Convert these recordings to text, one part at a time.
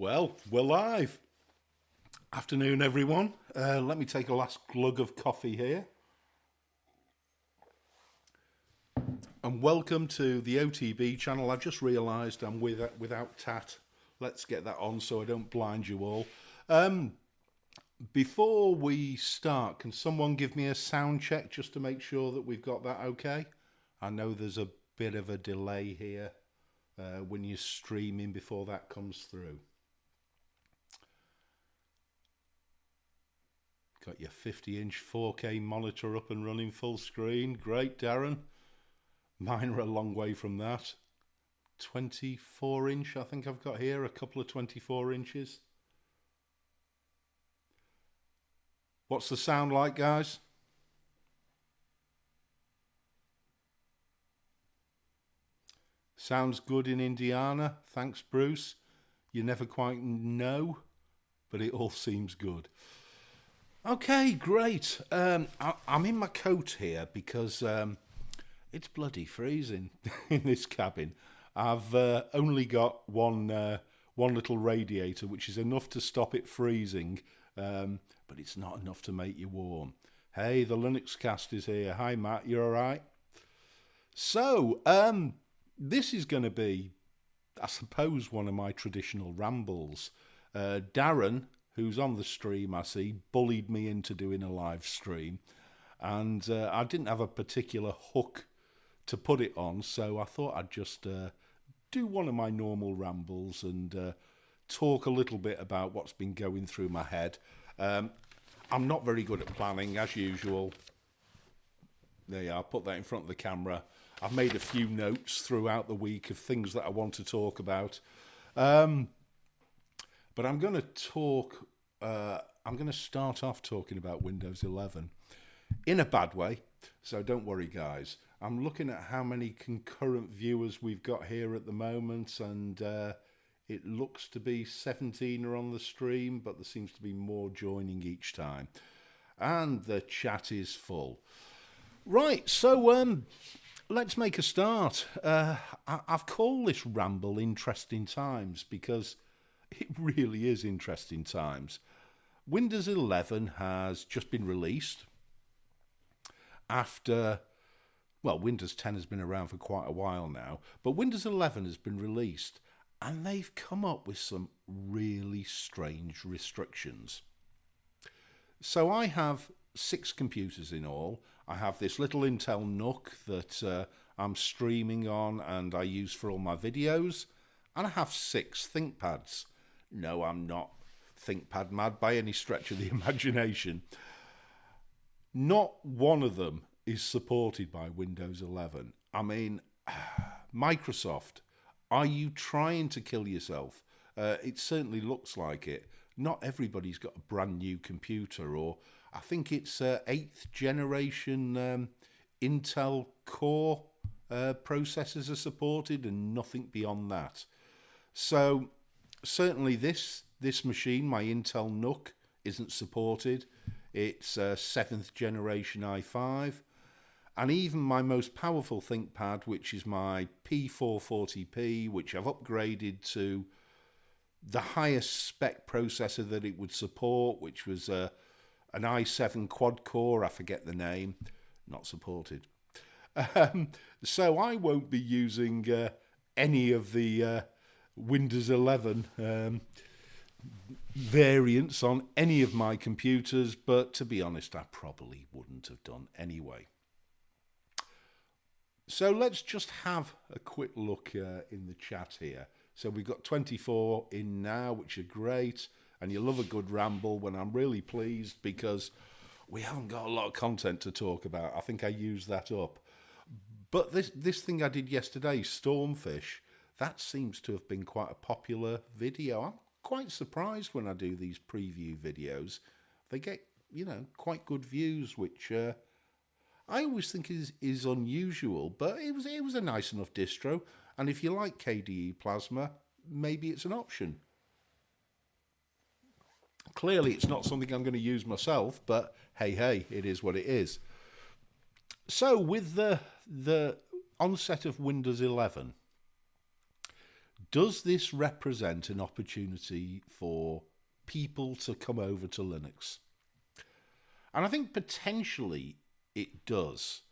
Well, we're live. Afternoon, everyone. Let me take a last glug of coffee here. And welcome to the OTB channel. I've just realised I'm without Tat. Let's get that on so I don't blind you all. Before we start, can someone give me a sound check just to make sure that we've got that okay? I know there's a bit of a delay here when you're streaming before that comes through. Got your 50-inch 4K monitor up and running full screen. Great, Darren. Mine are a long way from that. 24-inch, I think I've got here. A couple of 24 inches. What's the sound like, guys? Sounds good in Indiana. Thanks, Bruce. You never quite know, but it all seems good. Okay, great. I'm in my coat here because it's bloody freezing in this cabin. I've only got one little radiator, which is enough to stop it freezing, but it's not enough to make you warm. Hey, the Linux cast is here. Hi, Matt. You all right? So, this is going to be, I suppose, one of my traditional rambles. Darren, who's on the stream, I see, bullied me into doing a live stream. And I didn't have a particular hook to put it on, so I thought I'd just do one of my normal rambles and talk a little bit about what's been going through my head. I'm not very good at planning, as usual. There you are, I'll put that in front of the camera. I've made a few notes throughout the week of things that I want to talk about. But I'm going to talk, I'm going to start off talking about Windows 11 in a bad way. So don't worry, guys. I'm looking at how many concurrent viewers we've got here at the moment, and it looks to be 17 are on the stream, but there seems to be more joining each time. And the chat is full. Right, so let's make a start. I've called this ramble Interesting Times because it really is interesting times. Windows 11 has just been released after, well, Windows 10 has been around for quite a while now, but Windows 11 has been released and they've come up with some really strange restrictions. So I have 6 computers in all. I have this little Intel NUC that I'm streaming on and I use for all my videos, and I have 6 ThinkPads. No, I'm not ThinkPad mad by any stretch of the imagination. Not one of them is supported by Windows 11. I mean, Microsoft, are you trying to kill yourself? It certainly looks like it. Not everybody's got a brand new computer, or I think it's 8th generation Intel Core processors are supported and nothing beyond that. So certainly this machine, my Intel NUC, isn't supported. It's 7th generation i5. And even my most powerful ThinkPad, which is my P440p, which I've upgraded to the highest spec processor that it would support, which was an i7 quad-core, I forget the name, not supported. So I won't be using any of the Windows 11 variants on any of my computers, but to be honest, I probably wouldn't have done anyway. So let's just have a quick look in the chat here. So we've got 24 in now, which are great, and you love a good ramble when I'm really pleased because we haven't got a lot of content to talk about. I think I used that up. But this thing I did yesterday, Stormfish, that seems to have been quite a popular video. I'm quite surprised when I do these preview videos. They get, you know, quite good views, which I always think is unusual, but it was a nice enough distro. And if you like KDE Plasma, maybe it's an option. Clearly, it's not something I'm going to use myself, but hey, it is what it is. So with the onset of Windows 11, does this represent an opportunity for people to come over to Linux? And I think potentially it does.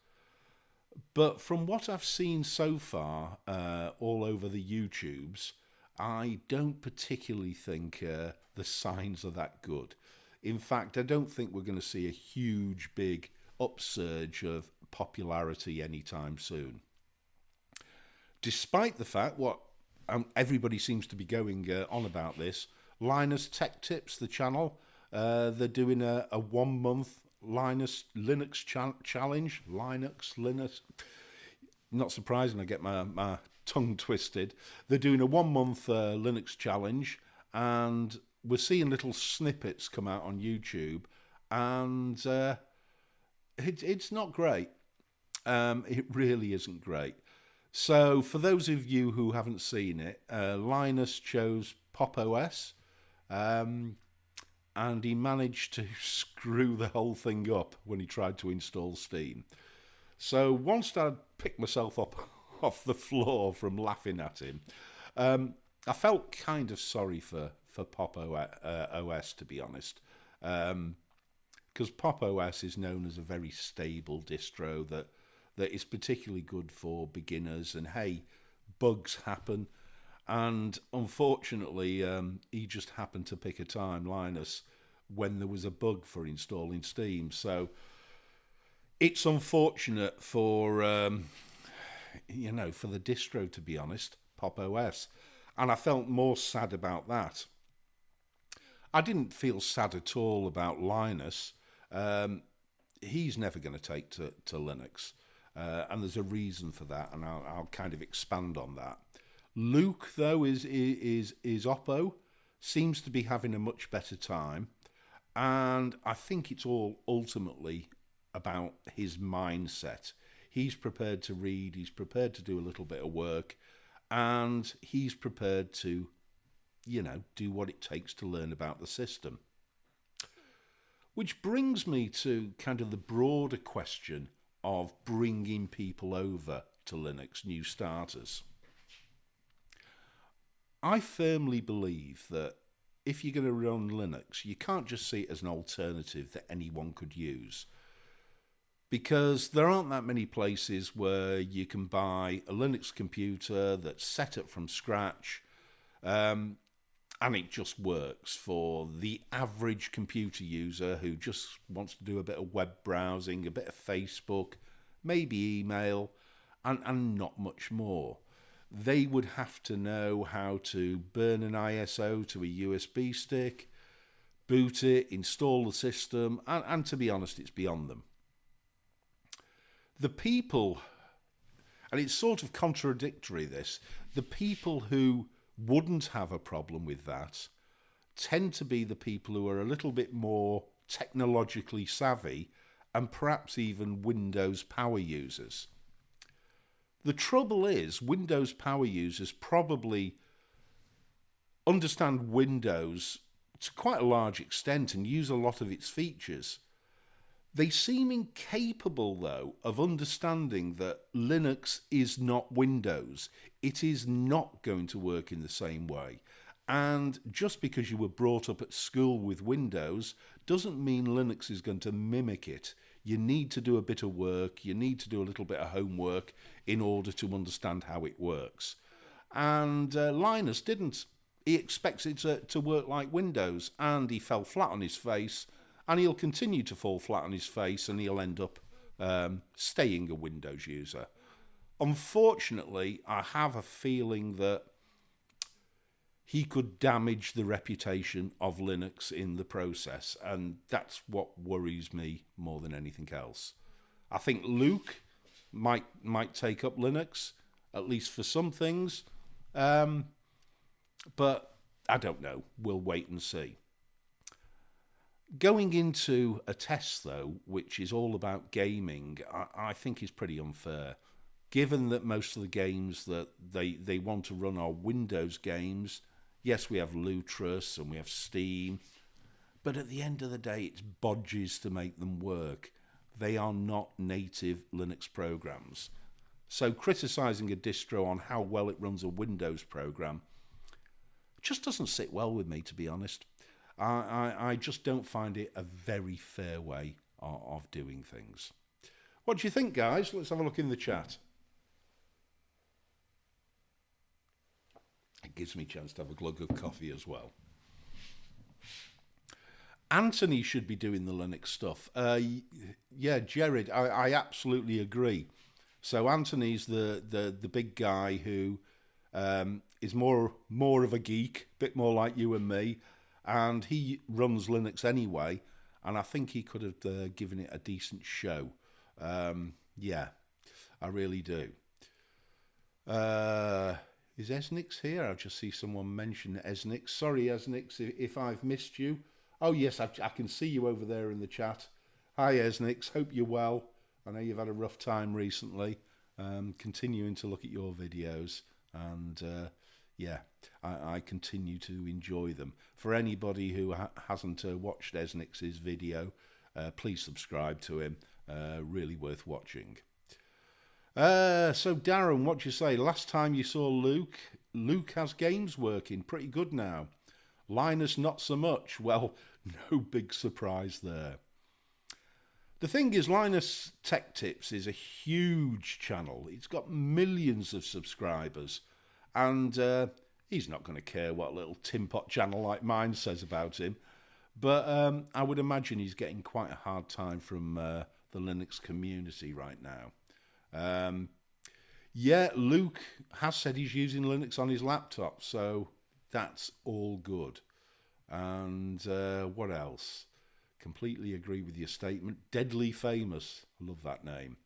But from what I've seen so far, all over the YouTubes, I don't particularly think the signs are that good. In fact, I don't think we're going to see a huge, big upsurge of popularity anytime soon. Despite the fact what everybody seems to be going on about this, Linus Tech Tips, the channel, they're doing a 1 month Linux challenge. Linux. Not surprising I get my tongue twisted. They're doing a 1 month Linux challenge, and we're seeing little snippets come out on YouTube, and it's not great. It really isn't great. So for those of you who haven't seen it, Linus chose Pop OS, and he managed to screw the whole thing up when he tried to install Steam. So once I picked myself up off the floor from laughing at him, I felt kind of sorry for Pop OS, to be honest, because Pop OS is known as a very stable distro that is particularly good for beginners, and hey, bugs happen. And unfortunately, he just happened to pick a time, Linus, when there was a bug for installing Steam. So it's unfortunate for, for the distro, to be honest, Pop OS. And I felt more sad about that. I didn't feel sad at all about Linus. He's never going to take to Linux. And there's a reason for that, and I'll kind of expand on that. Luke, though, is Oppo, seems to be having a much better time, and I think it's all ultimately about his mindset. He's prepared to read, he's prepared to do a little bit of work, and he's prepared to, do what it takes to learn about the system. Which brings me to kind of the broader question of bringing people over to Linux, new starters. I firmly believe that if you're going to run Linux, you can't just see it as an alternative that anyone could use, because there aren't that many places where you can buy a Linux computer that's set up from scratch, and it just works for the average computer user who just wants to do a bit of web browsing, a bit of Facebook, maybe email, and not much more. They would have to know how to burn an ISO to a USB stick, boot it, install the system, and to be honest, it's beyond them. The people, and it's sort of contradictory this, the people who wouldn't have a problem with that tend to be the people who are a little bit more technologically savvy and perhaps even Windows power users. The trouble is, Windows power users probably understand Windows to quite a large extent and use a lot of its features. They seem incapable, though, of understanding that Linux is not Windows. It is not going to work in the same way. And just because you were brought up at school with Windows doesn't mean Linux is going to mimic it. You need to do a bit of work, you need to do a little bit of homework in order to understand how it works. And Linus didn't. He expects it to work like Windows, and he fell flat on his face, and he'll continue to fall flat on his face, and he'll end up staying a Windows user. Unfortunately, I have a feeling that he could damage the reputation of Linux in the process, and that's what worries me more than anything else. I think Luke might take up Linux, at least for some things, but I don't know. We'll wait and see. Going into a test, though, which is all about gaming, I think is pretty unfair, given that most of the games that they want to run are Windows games. Yes, we have Lutris and we have Steam, but at the end of the day, it's bodges to make them work. They are not native Linux programs. So criticising a distro on how well it runs a Windows program just doesn't sit well with me, to be honest. I just don't find it a very fair way of doing things. What do you think, guys? Let's have a look in the chat. It gives me a chance to have a glug of coffee as well. Anthony should be doing the Linux stuff. Yeah, Jared, I absolutely agree. So Anthony's the big guy who is more of a geek, a bit more like you and me, and he runs Linux anyway, and I think he could have given it a decent show. Yeah, I really do. Is Esnix here? I just see someone mention Esnix. Sorry, Esnix, if I've missed you. Oh, yes, I can see you over there in the chat. Hi, Esnix. Hope you're well. I know you've had a rough time recently. Continuing to look at your videos. And, yeah, I continue to enjoy them. For anybody who hasn't watched Esnix's video, please subscribe to him. Really worth watching. So, Darren, what do you say? Last time you saw Luke has games working pretty good now. Linus, not so much. Well, no big surprise there. The thing is, Linus Tech Tips is a huge channel. It's got millions of subscribers. And he's not going to care what a little tin pot channel like mine says about him. But I would imagine he's getting quite a hard time from the Linux community right now. Yeah, Luke has said he's using Linux on his laptop, so that's all good. And what else? Completely agree with your statement. Deadly famous. I love that name.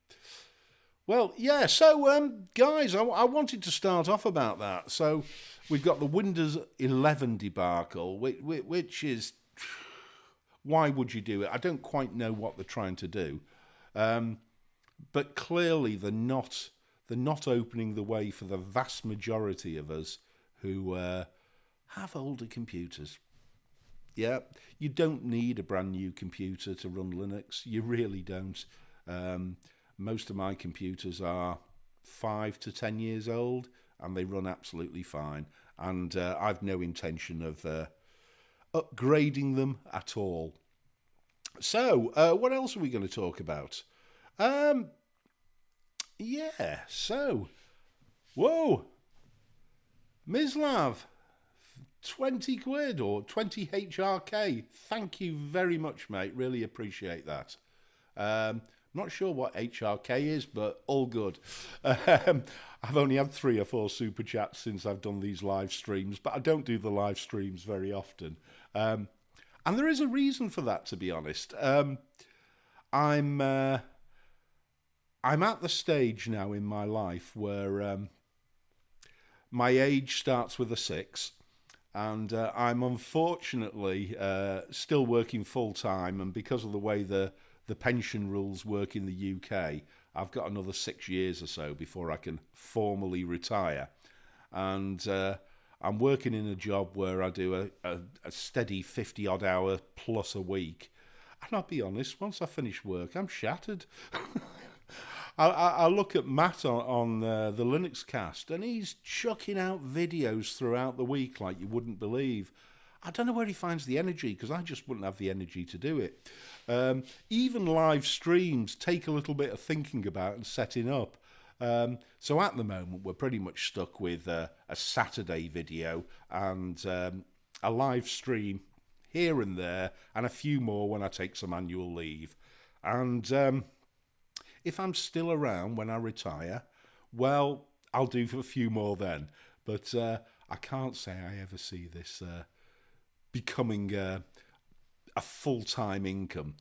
Well, yeah, so guys, I wanted to start off about that. So we've got the Windows 11 debacle, which is, why would you do it? I don't quite know what they're trying to do. But clearly they're not opening the way for the vast majority of us who have older computers. Yeah, you don't need a brand new computer to run Linux. You really don't. Most of my computers are 5 to 10 years old and they run absolutely fine. And I've no intention of upgrading them at all. So, what else are we going to talk about? Yeah, so, whoa, Mislav, 20 quid or 20 HRK. Thank you very much, mate. Really appreciate that. Not sure what HRK is, but all good. I've only had 3 or 4 super chats since I've done these live streams, but I don't do the live streams very often. And there is a reason for that, to be honest. I'm at the stage now in my life where my age starts with a 6, and I'm unfortunately still working full time, and because of the way the pension rules work in the UK, I've got another 6 years or so before I can formally retire. And I'm working in a job where I do a steady 50-odd hour plus a week. And I'll be honest, once I finish work, I'm shattered. I look at Matt on the Linux cast, and he's chucking out videos throughout the week like you wouldn't believe. I don't know where he finds the energy, because I just wouldn't have the energy to do it. Even live streams take a little bit of thinking about and setting up. So at the moment, we're pretty much stuck with a Saturday video and a live stream here and there, and a few more when I take some annual leave. And if I'm still around when I retire, well, I'll do a few more then. But I can't say I ever see this becoming a full-time income,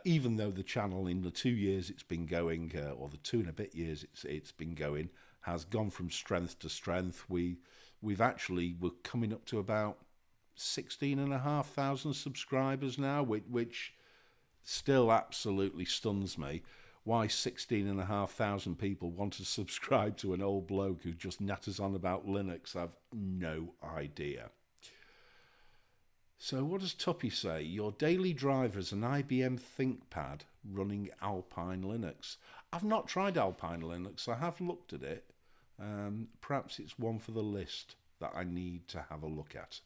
even though the channel in the 2 years it's been going, or the 2 and a bit years it's been going, has gone from strength to strength. We're coming up to about 16,500 subscribers now, which still absolutely stuns me. Why 16,500 people want to subscribe to an old bloke who just natters on about Linux, I've no idea. So what does Tuppy say? Your daily driver is an IBM ThinkPad running Alpine Linux. I've not tried Alpine Linux. I have looked at it. Perhaps it's one for the list. that I need to have a look at.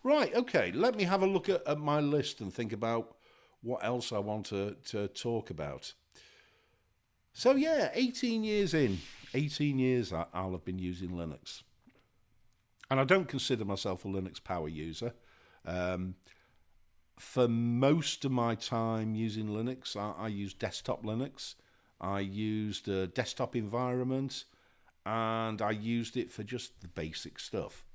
Right, okay, let me have a look at my list and think about what else I want to talk about. So yeah, 18 years in. 18 years I'll have been using Linux. And I don't consider myself a Linux power user. For most of my time using Linux, I use desktop Linux. I used a desktop environment, and I used it for just the basic stuff.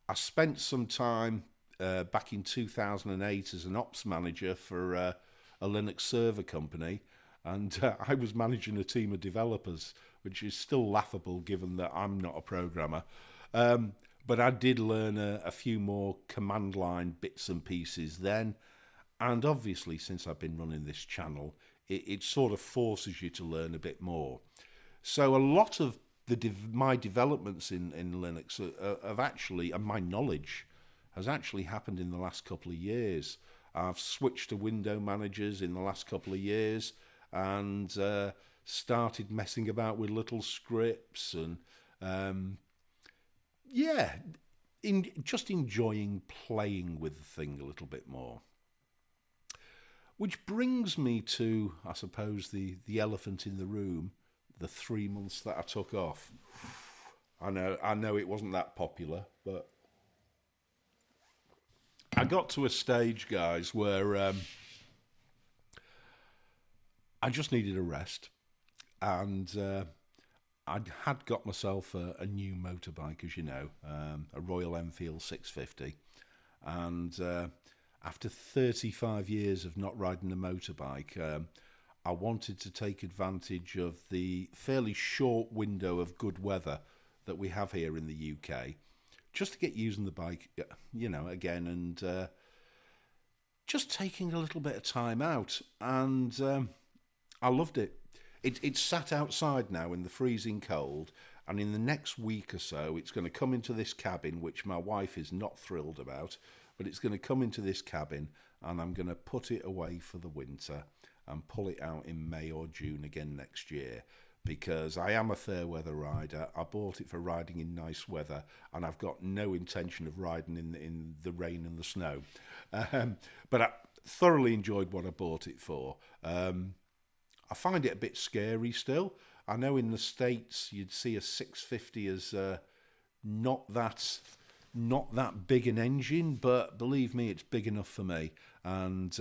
I spent some time back in 2008 as an ops manager for a Linux server company, and I was managing a team of developers, which is still laughable given that I'm not a programmer. But I did learn a few more command line bits and pieces then, and obviously since I've been running this channel, it sort of forces you to learn a bit more. So a lot of my developments in Linux have actually, and my knowledge has actually happened in the last couple of years. I've switched to window managers in the last couple of years, and started messing about with little scripts and just enjoying playing with the thing a little bit more. Which brings me to, I suppose, the elephant in the room, the 3 months that I took off. I know it wasn't that popular, but I got to a stage, guys, where I just needed a rest, and I had got myself a new motorbike, as you know, a Royal Enfield 650, and after 35 years of not riding a motorbike, I wanted to take advantage of the fairly short window of good weather that we have here in the UK, just to get using the bike, again, and just taking a little bit of time out, and I loved it. It's sat outside now in the freezing cold, and in the next week or so it's going to come into this cabin, which my wife is not thrilled about, but it's going to come into this cabin, and I'm going to put it away for the winter and pull it out in May or June again next year, because I am a fair weather rider. I bought it for riding in nice weather, and I've got no intention of riding in the rain and the snow. But I thoroughly enjoyed what I bought it for. I find it a bit scary still. I know in the States you'd see a 650 as not that big an engine, but believe me, it's big enough for me, and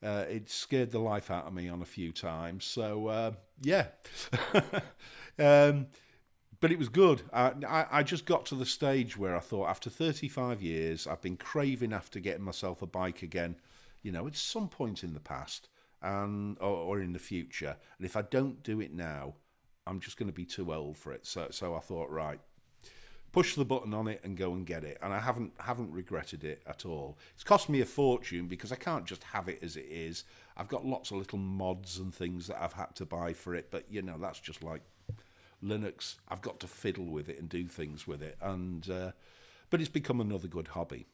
it scared the life out of me on a few times. So yeah, but it was good. I just got to the stage where I thought, after 35 years, I've been craving after getting myself a bike again, at some point in the past. Or in the future, and if I don't do it now, I'm just going to be too old for it. So I thought, right, push the button on it and go and get it, and I haven't regretted it at all. It's cost me a fortune because I can't just have it as it is. I've got lots of little mods and things that I've had to buy for it, but that's just like Linux. I've got to fiddle with it and do things with it, and but it's become another good hobby.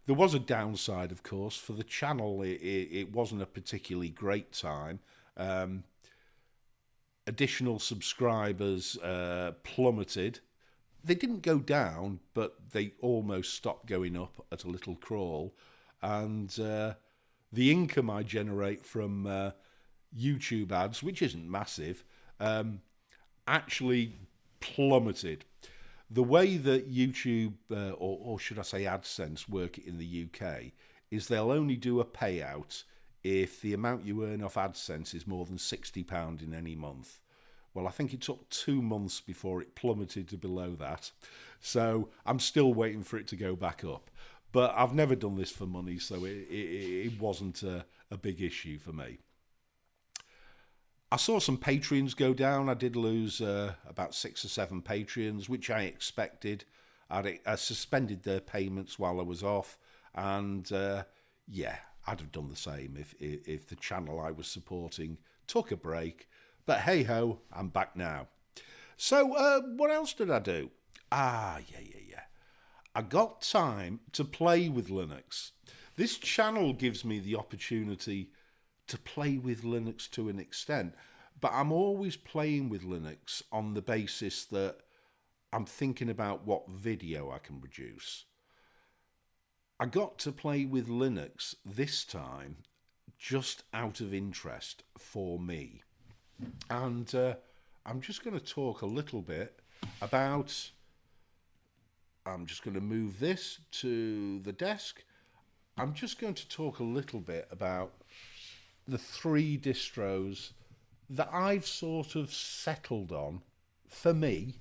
There was a downside, of course, for the channel. It wasn't a particularly great time. Additional subscribers plummeted. They didn't go down, but they almost stopped going up at a little crawl. And the income I generate from YouTube ads, which isn't massive, actually plummeted. The way that YouTube, or should I say AdSense, work in the UK is they'll only do a payout if the amount you earn off AdSense is more than £60 in any month. Well, I think it took 2 months before it plummeted to below that. So I'm still waiting for it to go back up. But I've never done this for money, so it wasn't a big issue for me. I saw some Patreons go down. I did lose about 6 or 7 Patreons, which I expected. I suspended their payments while I was off, and yeah, I'd have done the same if the channel I was supporting took a break. But hey ho, I'm back now. So what else did I do? Yeah. I got time to play with Linux. This channel gives me the opportunity to play with Linux to an extent. But I'm always playing with Linux on the basis that I'm thinking about what video I can produce. I got to play with Linux this time just out of interest for me. And I'm just going to talk a little bit about... I'm just going to move this to the desk. I'm just going to talk a little bit about the 3 distros that I've sort of settled on for me,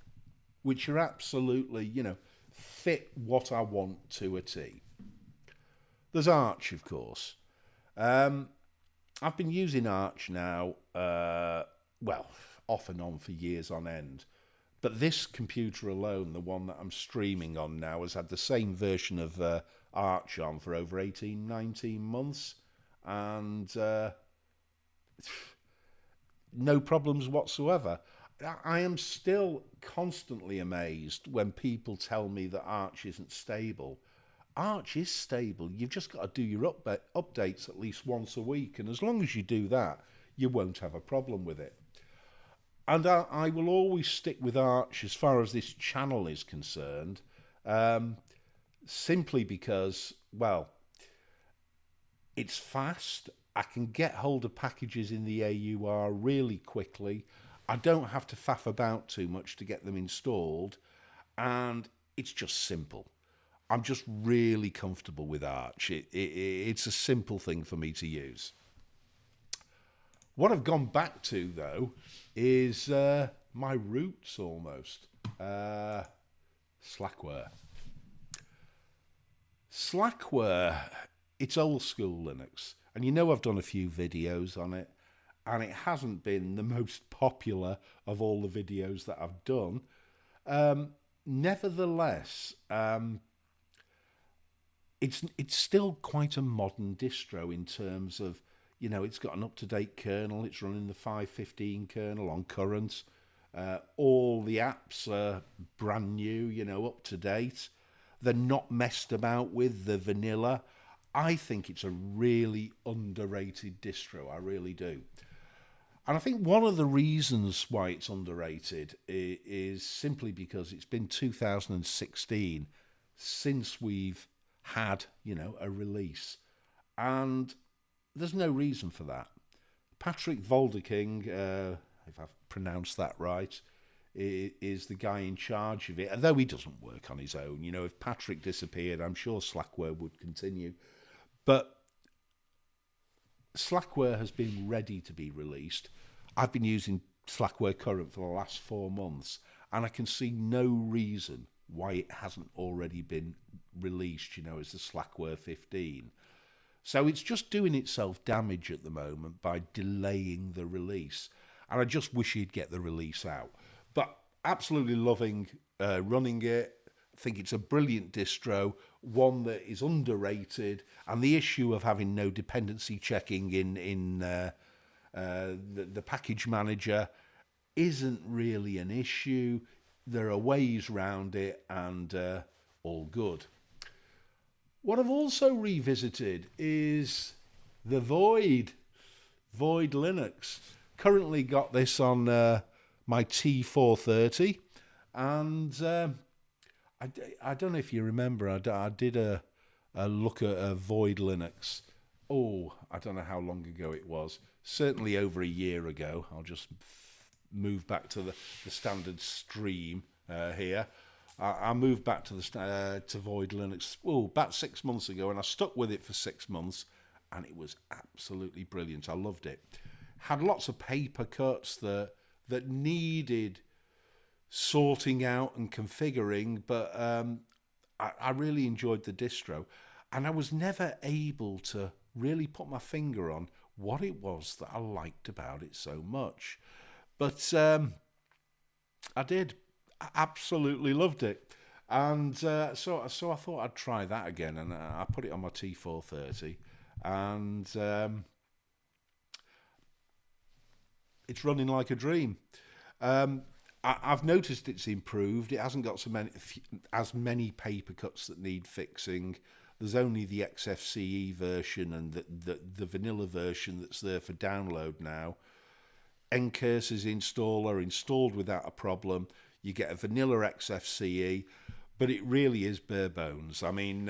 which are absolutely, fit what I want to a T. There's Arch, of course. I've been using Arch now, off and on for years on end. But this computer alone, the one that I'm streaming on now, has had the same version of Arch on for over 18, 19 months. And no problems whatsoever. I am still constantly amazed when people tell me that Arch isn't stable. Arch is stable. You've just got to do your updates at least once a week. And as long as you do that, you won't have a problem with it. And I will always stick with Arch as far as this channel is concerned, simply because, it's fast. I can get hold of packages in the AUR really quickly. I don't have to faff about too much to get them installed. And it's just simple. I'm just really comfortable with Arch. It's a simple thing for me to use. What I've gone back to, though, is my roots almost. Slackware. Slackware, it's old school Linux. And I've done a few videos on it. And it hasn't been the most popular of all the videos that I've done. Nevertheless, it's still quite a modern distro in terms of, it's got an up-to-date kernel. It's running the 5.15 kernel on current. All the apps are brand new, up to date. They're not messed about with the vanilla. I think it's a really underrated distro. I really do. And I think one of the reasons why it's underrated is simply because it's been 2016 since we've had, a release. And there's no reason for that. Patrick Volderking, if I've pronounced that right, is the guy in charge of it. Although he doesn't work on his own. If Patrick disappeared, I'm sure Slackware would continue. But Slackware has been ready to be released. I've been using Slackware Current for the last 4 months, and I can see no reason why it hasn't already been released, as the Slackware 15. So it's just doing itself damage at the moment by delaying the release. And I just wish he'd get the release out. But absolutely loving running it. I think it's a brilliant distro, one that is underrated. And the issue of having no dependency checking in the package manager isn't really an issue. There are ways around it, and all good. What I've also revisited is the Void Linux. Currently got this on my T440, and I don't know if you remember, I did a look at a Void Linux. Oh, I don't know how long ago it was. Certainly over a year ago. I'll just move back to the standard stream here. I moved back to to Void Linux about 6 months ago, and I stuck with it for 6 months, and it was absolutely brilliant. I loved it. Had lots of paper cuts that needed sorting out and configuring, but I really enjoyed the distro, and I was never able to really put my finger on what it was that I liked about it so much. But I did. I absolutely loved it. And so I thought I'd try that again, and I put it on my T430, and it's running like a dream. I've noticed it's improved. It hasn't got as many paper cuts that need fixing. There's only the XFCE version and the vanilla version that's there for download now. N-Curses installer installed without a problem. You get a vanilla XFCE, but it really is bare bones. I mean,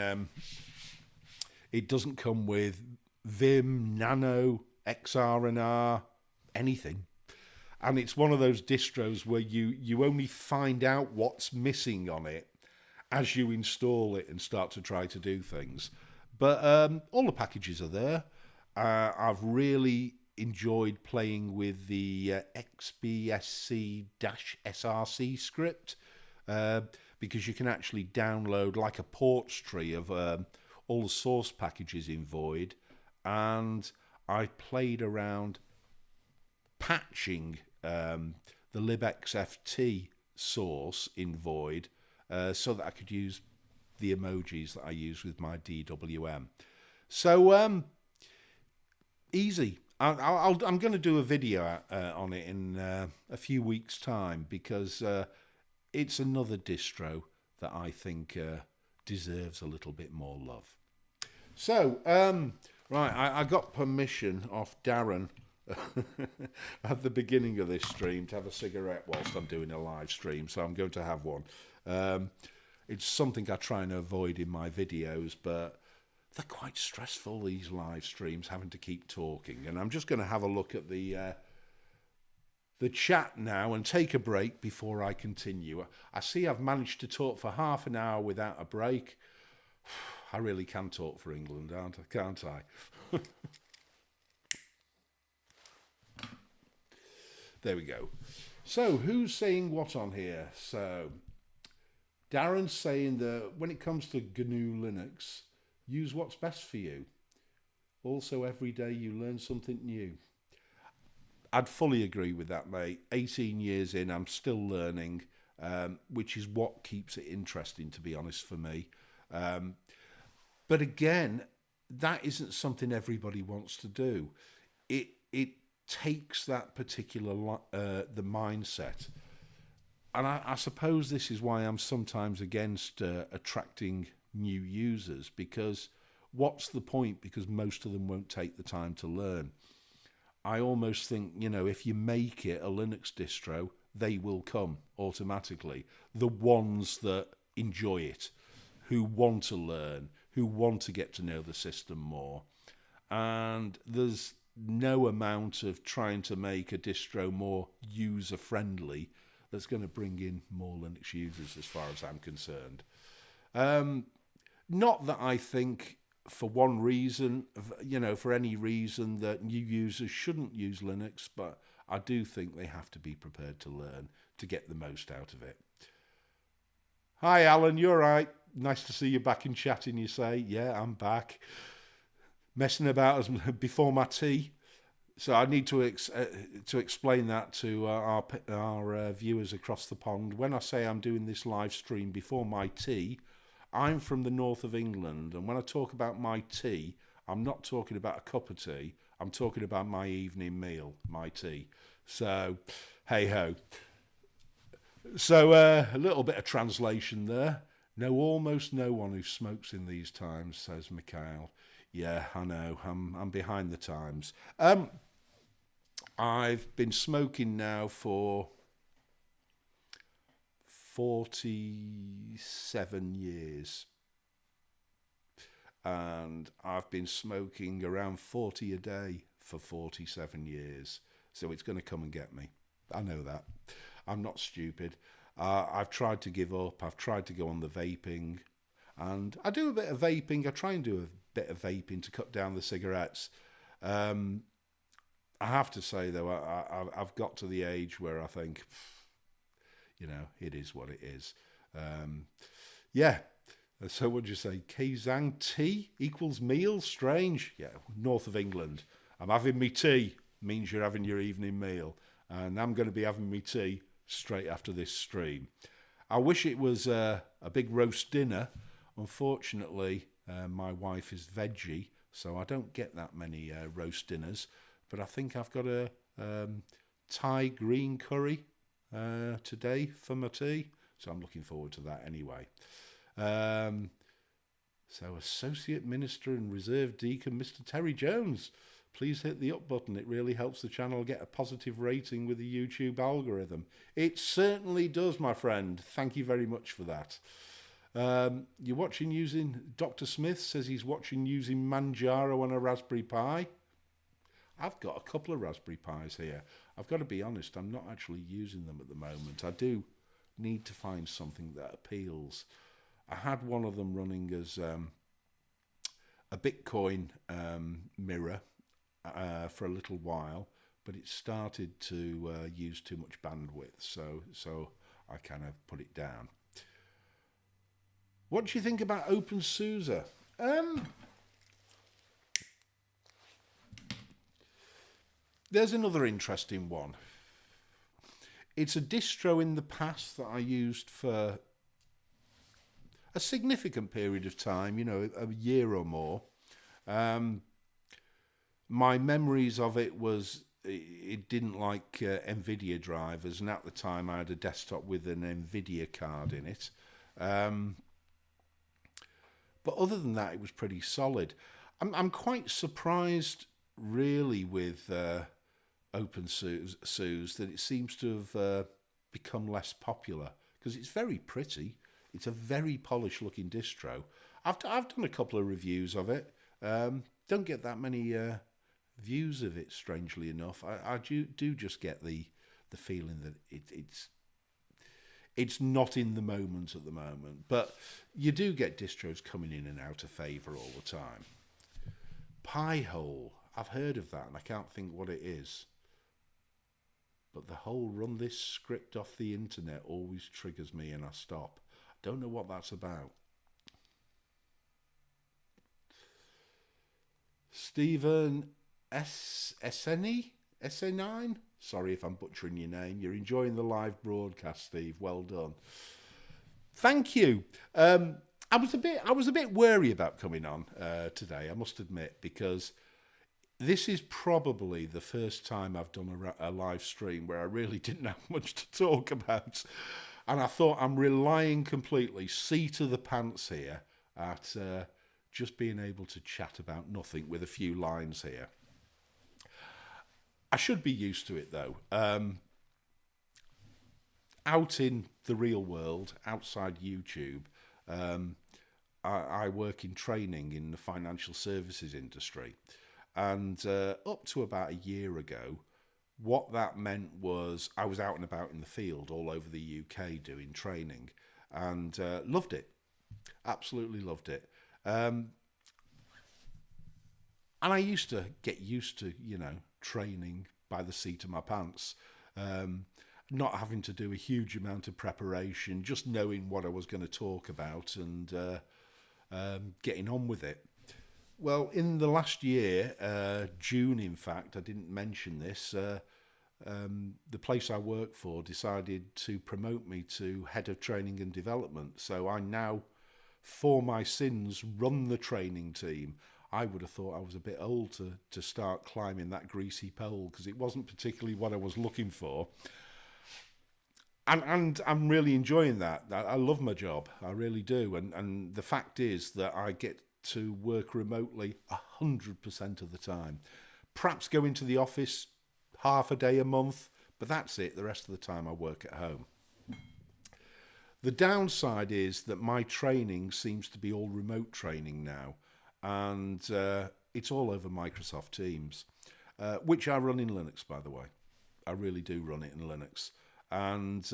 it doesn't come with Vim, Nano, XR&R, anything. And it's one of those distros where you only find out what's missing on it as you install it and start to try to do things. But all the packages are there. I've really enjoyed playing with the XBSC-SRC script because you can actually download like a ports tree of all the source packages in Void, and I played around patching the libxft source in Void so that I could use the emojis that I use with my DWM. So easy. I'm going to do a video on it in a few weeks' time because it's another distro that I think deserves a little bit more love. So, right, I got permission off Darren at the beginning of this stream to have a cigarette whilst I'm doing a live stream, so I'm going to have one. It's something I try and avoid in my videos, but they're quite stressful, these live streams, having to keep talking. And I'm just going to have a look at the chat now and take a break before I continue. I see I've managed to talk for half an hour without a break. I really can talk for England, can't I? There we go. So, who's saying what on here? So, Darren's saying that when it comes to GNU Linux, use what's best for you. Also, every day you learn something new. I'd fully agree with that, mate. 18 years in, I'm still learning, which is what keeps it interesting, to be honest, for me. But again, that isn't something everybody wants to do. It takes that particular the mindset, and I suppose this is why I'm sometimes against attracting new users, because what's the point? Because most of them won't take the time to learn. I almost think, you know, if you make it a Linux distro, they will come automatically. The ones that enjoy it, who want to learn, who want to get to know the system more. And there's no amount of trying to make a distro more user-friendly that's going to bring in more Linux users as far as I'm concerned. Not that I think for one reason, you know, for any reason that new users shouldn't use Linux, but I do think they have to be prepared to learn to get the most out of it. Hi, Alan, you're right. Nice to see you back in chatting, you say. Yeah, I'm back. Messing about before my tea. So I need to explain that to our viewers across the pond. When I say I'm doing this live stream before my tea, I'm from the north of England, and when I talk about my tea, I'm not talking about a cup of tea. I'm talking about my evening meal, my tea. So, hey-ho. So a little bit of translation there. Know almost no one who smokes in these times, says Mikhail. Yeah, I know. I'm behind the times. I've been smoking now for 47 years. And I've been smoking around 40 a day for 47 years. So it's going to come and get me. I know that. I'm not stupid. I've tried to give up. I've tried to go on the vaping. And I do a bit of vaping. I try and do a bit of vaping to cut down the cigarettes. I have to say, though, I've got to the age where I think, you know, it is what it is. Yeah. So what'd you say? Kazang tea equals meal? Strange. Yeah, north of England. I'm having me tea. Means you're having your evening meal. And I'm going to be having me tea straight after this stream. I wish it was a big roast dinner. Unfortunately, my wife is veggie, so I don't get that many roast dinners. But I think I've got a Thai green curry today for my tea. So I'm looking forward to that anyway. So Associate Minister and Reserve Deacon, Mr. Terry Jones. Please hit the up button. It really helps the channel get a positive rating with the YouTube algorithm. It certainly does, my friend. Thank you very much for that. You're watching using... Dr. Smith says he's watching using Manjaro on a Raspberry Pi. I've got a couple of Raspberry Pis here. I've got to be honest, I'm not actually using them at the moment. I do need to find something that appeals. I had one of them running as a Bitcoin mirror for a little while, but it started to use too much bandwidth, so I kind of put it down. What do you think about OpenSUSE? There's another interesting one. It's a distro in the past that I used for a significant period of time, you know, a year or more. My memories of it was it didn't like NVIDIA drivers, and at the time I had a desktop with an NVIDIA card in it. But other than that, it was pretty solid. I'm quite surprised, really, with OpenSUSE that it seems to have become less popular, because it's very pretty. It's a very polished looking distro. I've done a couple of reviews of it. Don't get that many views of it, strangely enough. I do just get the feeling that it's not in the moment at the moment. But you do get distros coming in and out of favour all the time. Pi-Hole, I've heard of that and I can't think what it is. But the whole run this script off the internet always triggers me and I stop. I don't know what that's about. Stephen SNE? SA9? Sorry if I'm butchering your name. You're enjoying the live broadcast, Steve. Well done. Thank you. I was a bit wary about coming on today, I must admit, because this is probably the first time I've done a live stream where I really didn't have much to talk about. And I thought I'm relying completely, seat of the pants here, at just being able to chat about nothing with a few lines here. I should be used to it, though. Out in the real world, outside YouTube, I work in training in the financial services industry. And up to about a year ago, what that meant was I was out and about in the field all over the UK doing training, and loved it. Absolutely loved it. And I used to get used to, you know, training by the seat of my pants, not having to do a huge amount of preparation, just knowing what I was going to talk about and getting on with it. Well, in the last year, June in fact, I didn't mention this, the place I work for decided to promote me to Head of Training and Development. So I now, for my sins, run the training team. I would have thought I was a bit old to start climbing that greasy pole, because it wasn't particularly what I was looking for. And I'm really enjoying that. I love my job. I really do. And the fact is that I get to work remotely 100% of the time. Perhaps go into the office half a day a month, but that's it. The rest of the time I work at home. The downside is that my training seems to be all remote training now. And it's all over Microsoft Teams, which I run in Linux, by the way. I really do run it in Linux. And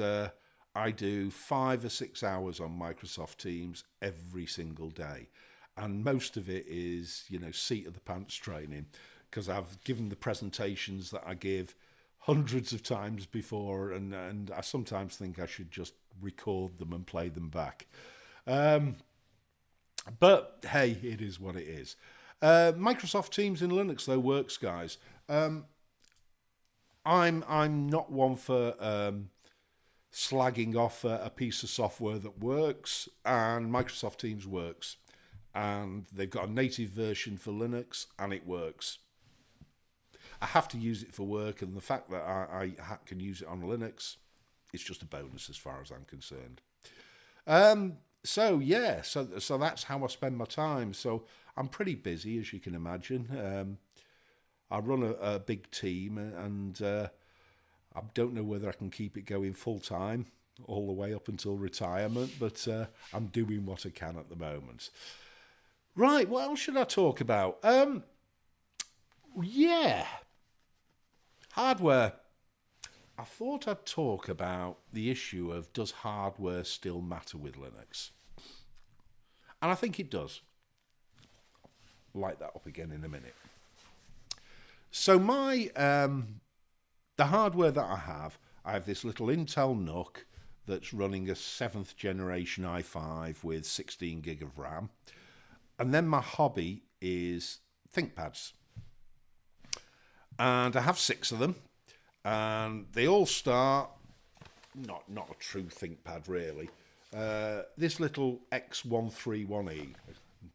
I do 5 or 6 hours on Microsoft Teams every single day. And most of it is, you know, seat of the pants training, because I've given the presentations that I give hundreds of times before, and I sometimes think I should just record them and play them back. But hey, it is what it is. Microsoft Teams in Linux though works, guys. I'm not one for slagging off a piece of software that works, and Microsoft Teams works, and they've got a native version for Linux, and it works. I have to use it for work, and the fact that I can use it on Linux, it's just a bonus as far as I'm concerned. So yeah, so that's how I spend my time. So I'm pretty busy, as you can imagine. I run a big team, and I don't know whether I can keep it going full time all the way up until retirement, but I'm doing what I can at the moment. Right, what else should I talk about? Yeah, hardware. I thought I'd talk about the issue of, does hardware still matter with Linux? And I think it does. Light that up again in a minute. So the hardware that I have this little Intel NUC that's running a 7th generation i5 with 16 gig of RAM. And then my hobby is ThinkPads. And I have 6 of them. And they all start, not a true ThinkPad really, this little X131E,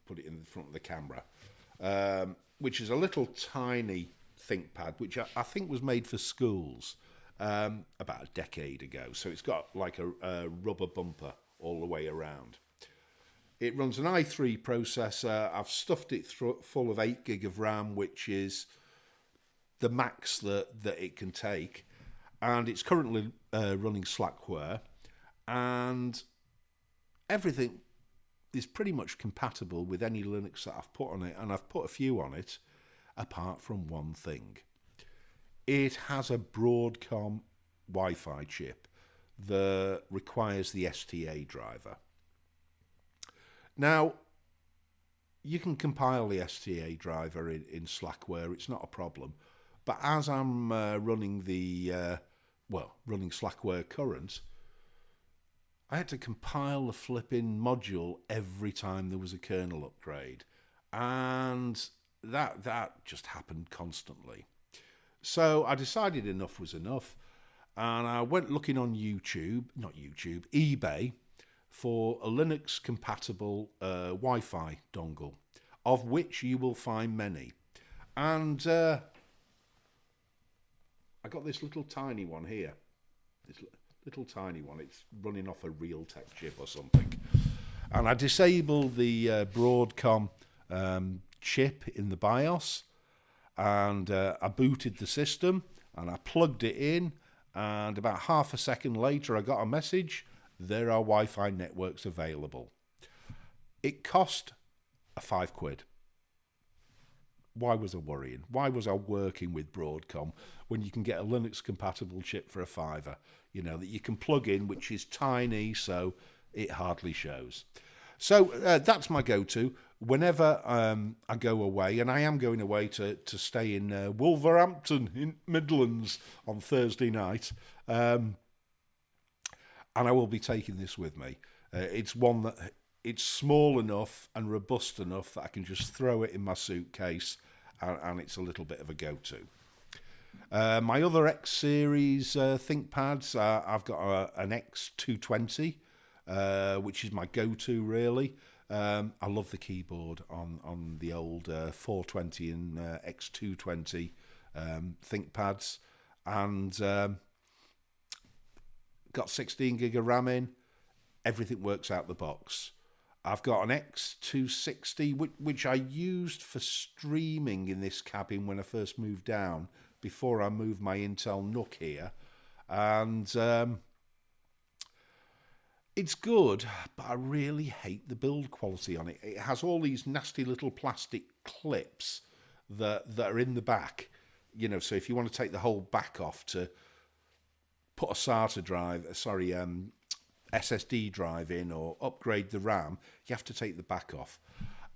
put it in front of the camera, which is a little tiny ThinkPad, which I think was made for schools about a decade ago. So it's got like a rubber bumper all the way around. It runs an i3 processor. I've stuffed it full of 8 gig of RAM, which is the max that it can take. And it's currently running Slackware. And everything is pretty much compatible with any Linux that I've put on it. And I've put a few on it, apart from one thing. It has a Broadcom Wi-Fi chip that requires the STA driver. Now, you can compile the STA driver in Slackware, it's not a problem. But as I'm running running Slackware current, I had to compile the flipping module every time there was a kernel upgrade. And that just happened constantly. So I decided enough was enough, and I went looking on eBay, for a Linux compatible Wi-Fi dongle, of which you will find many. And I got this little tiny one here. This little tiny one. It's running off a Realtek chip or something. And I disabled the Broadcom chip in the BIOS, and I booted the system, and I plugged it in, and about half a second later I got a message: there are Wi-Fi networks available. It cost £5. Why was I worrying? Why was I working with Broadcom when you can get a Linux compatible chip for £5, that you can plug in, which is tiny, so it hardly shows. So that's my go-to whenever I go away, and I am going away to stay in Wolverhampton in Midlands on Thursday night. And I will be taking this with me. It's one that it's small enough and robust enough that I can just throw it in my suitcase, and it's a little bit of a go-to. My other X series ThinkPads, I've got an X220, which is my go-to really. I love the keyboard on the old 420 and X220 ThinkPads, and got 16 gig of RAM in. Everything works out the box. I've got an X260, which I used for streaming in this cabin when I first moved down, before I moved my Intel NUC here. And it's good, but I really hate the build quality on it. It has all these nasty little plastic clips that are in the back. So if you want to take the whole back off to put a SATA drive, SSD drive in, or upgrade the RAM, you have to take the back off.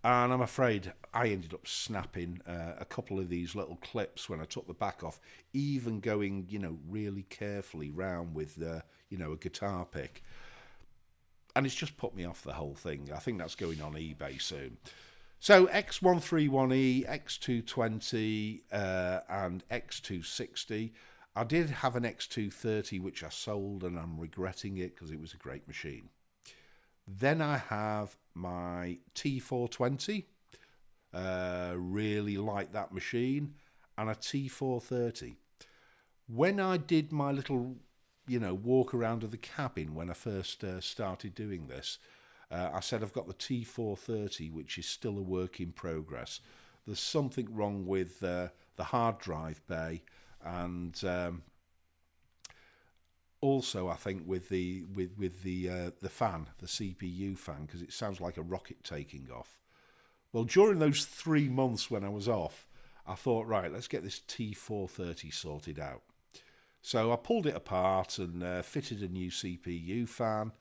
And I'm afraid I ended up snapping a couple of these little clips when I took the back off, even going, really carefully round with, a guitar pick. And it's just put me off the whole thing. I think that's going on eBay soon. So X131E, X220, and X260. I did have an X230, which I sold, and I'm regretting it because it was a great machine. Then I have my T420, really like that machine, and a T430. When I did my little, walk around of the cabin when I first started doing this, I said I've got the T430, which is still a work in progress. There's something wrong with the hard drive bay, and also I think with the fan, the CPU fan, because it sounds like a rocket taking off. Well, during those 3 months when I was off, I thought, right, let's get this T430 sorted out. So I pulled it apart and fitted a new CPU fan,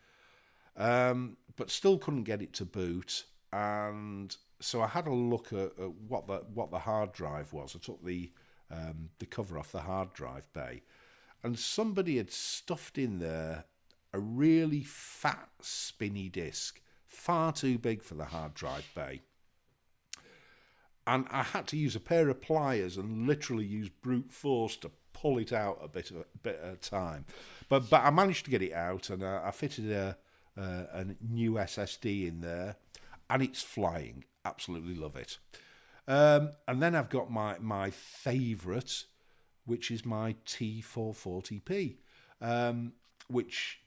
but still couldn't get it to boot. And so I had a look at what the hard drive was. I took the cover off the hard drive bay, and somebody had stuffed in there a really fat, spinny disk, far too big for the hard drive bay. And I had to use a pair of pliers and literally use brute force to pull it out a bit at a time. But I managed to get it out, and I fitted a new SSD in there, and it's flying. Absolutely love it. And then I've got my favourite, which is my T440p, which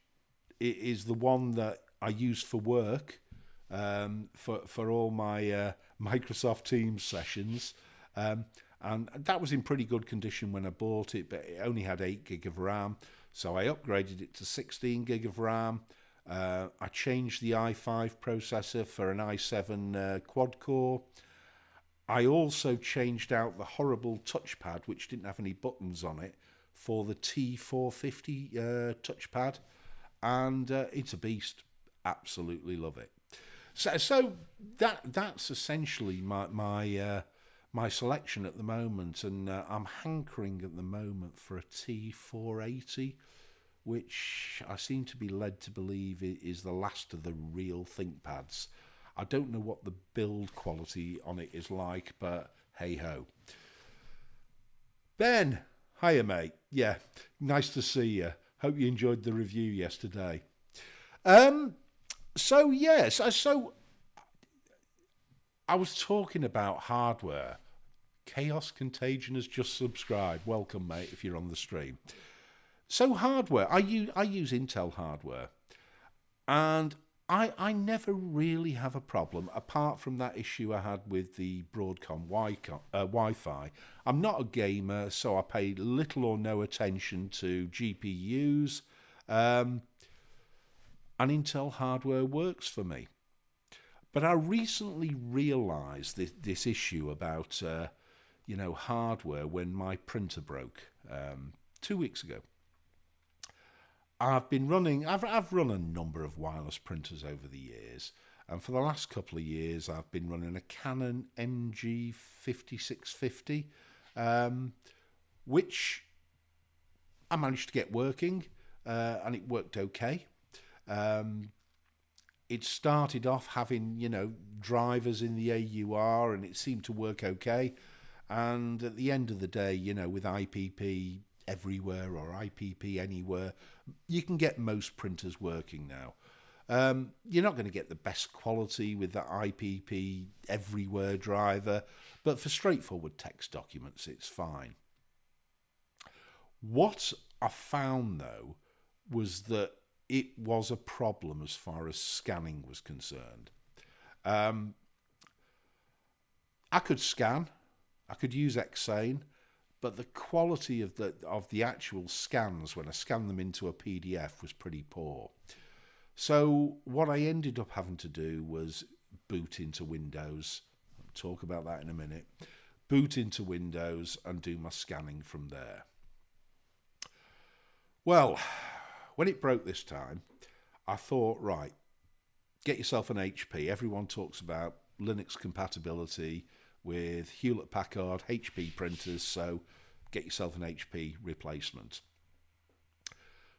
is the one that I use for work, for all my Microsoft Teams sessions, and that was in pretty good condition when I bought it, but it only had 8 gig of RAM, so I upgraded it to 16 gig of RAM. I changed the i5 processor for an i7 quad core. I also changed out the horrible touchpad, which didn't have any buttons on it, for the T450 touchpad, and it's a beast. Absolutely love it. So that's essentially my selection at the moment, and I'm hankering at the moment for a T480, which I seem to be led to believe is the last of the real ThinkPads. I don't know what the build quality on it is like, but hey ho. Ben, hiya mate. Yeah, nice to see you. Hope you enjoyed the review yesterday. So yes, so I was talking about hardware. Chaos Contagion has just subscribed. Welcome, mate, if you're on the stream. So hardware, I use Intel hardware, and I never really have a problem, apart from that issue I had with the Broadcom Wi-Fi. I'm not a gamer, so I pay little or no attention to GPUs, and Intel hardware works for me. But I recently realised this issue about hardware when my printer broke 2 weeks ago. I've run a number of wireless printers over the years, and for the last couple of years I've been running a Canon MG 5650, which I managed to get working, and it worked okay. It started off having, drivers in the AUR, and it seemed to work okay. And at the end of the day, with IPP everywhere or IPP anywhere, you can get most printers working now. You're not going to get the best quality with the IPP everywhere driver, but for straightforward text documents, it's fine. What I found, though, was that it was a problem as far as scanning was concerned. I could scan, I could use Xane, but the quality of the actual scans when I scanned them into a PDF was pretty poor. So what I ended up having to do was boot into Windows. I'll talk about that in a minute. Boot into Windows and do my scanning from there. Well, when it broke this time, I thought, right, get yourself an HP. Everyone talks about Linux compatibility with Hewlett-Packard HP printers, so get yourself an HP replacement.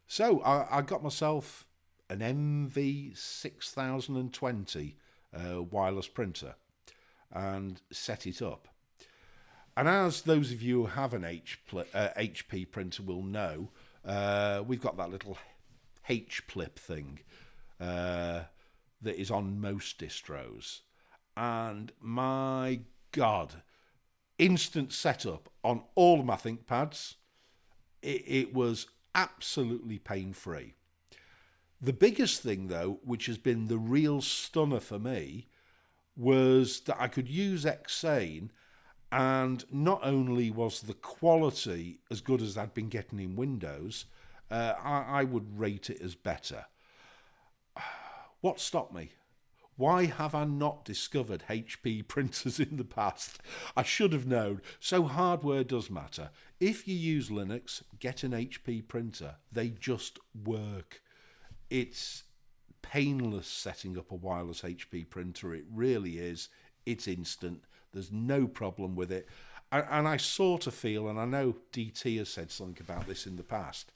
So I got myself an MV6020 wireless printer and set it up. And as those of you who have an HP printer will know, we've got that little H-Plip thing that is on most distros. And my God, instant setup on all of my ThinkPads. It was absolutely pain-free. The biggest thing, though, which has been the real stunner for me, was that I could use Xane And not only was the quality as good as I'd been getting in Windows, I would rate it as better. What stopped me? Why have I not discovered HP printers in the past? I should have known. So hardware does matter. If you use Linux, get an HP printer. They just work. It's painless setting up a wireless HP printer. It really is. It's instant. There's no problem with it. And I sort of feel, and I know DT has said something about this in the past,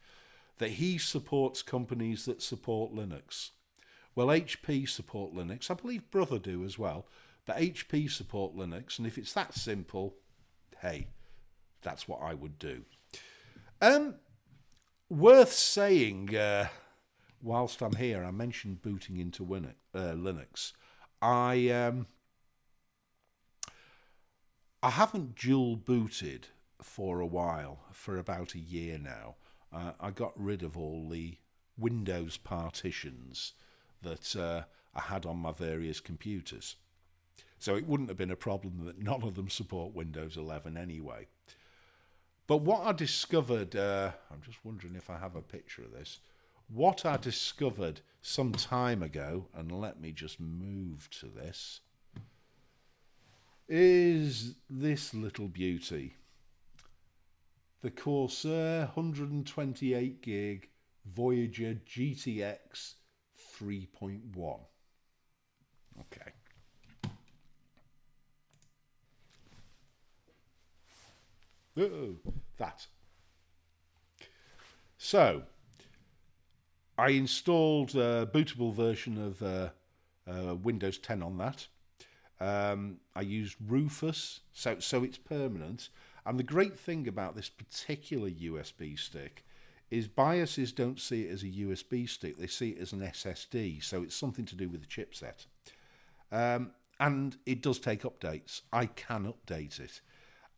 that he supports companies that support Linux. Well, HP support Linux. I believe Brother do as well. But HP support Linux. And if it's that simple, hey, that's what I would do. Worth saying, whilst I'm here, I mentioned booting into Linux. I haven't dual booted for a while, for about a year now. I got rid of all the Windows partitions that I had on my various computers. So it wouldn't have been a problem that none of them support Windows 11 anyway. But what I discovered, I'm just wondering if I have a picture of this. What I discovered some time ago, and let me just move to this, is this little beauty. The Corsair 128 gig Voyager GTX 3.1. Okay. That. So, I installed a bootable version of Windows 10 on that. I used Rufus, so it's permanent. And the great thing about this particular USB stick is BIOSes don't see it as a USB stick, they see it as an SSD, so it's something to do with the chipset. And it does take updates. I can update it.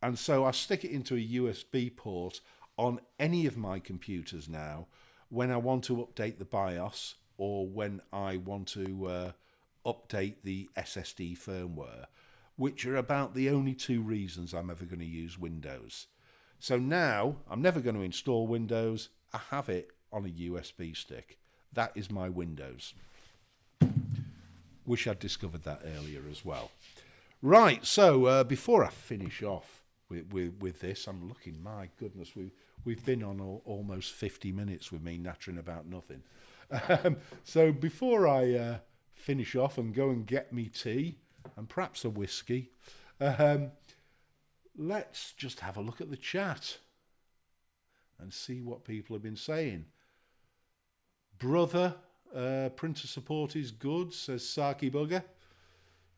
And so I stick it into a USB port on any of my computers now when I want to update the BIOS or when I want to update the SSD firmware, which are about the only two reasons I'm ever going to use Windows. So now I'm never going to install Windows. I have it on a USB stick. That is my Windows. Wish I'd discovered that earlier as well. Right, so before I finish off with this, I'm looking, my goodness, we've been on almost 50 minutes with me nattering about nothing. So before I finish off and go and get me tea and perhaps a whiskey, let's just have a look at the chat and see what people have been saying. Brother, printer support is good, says Saki Bugger.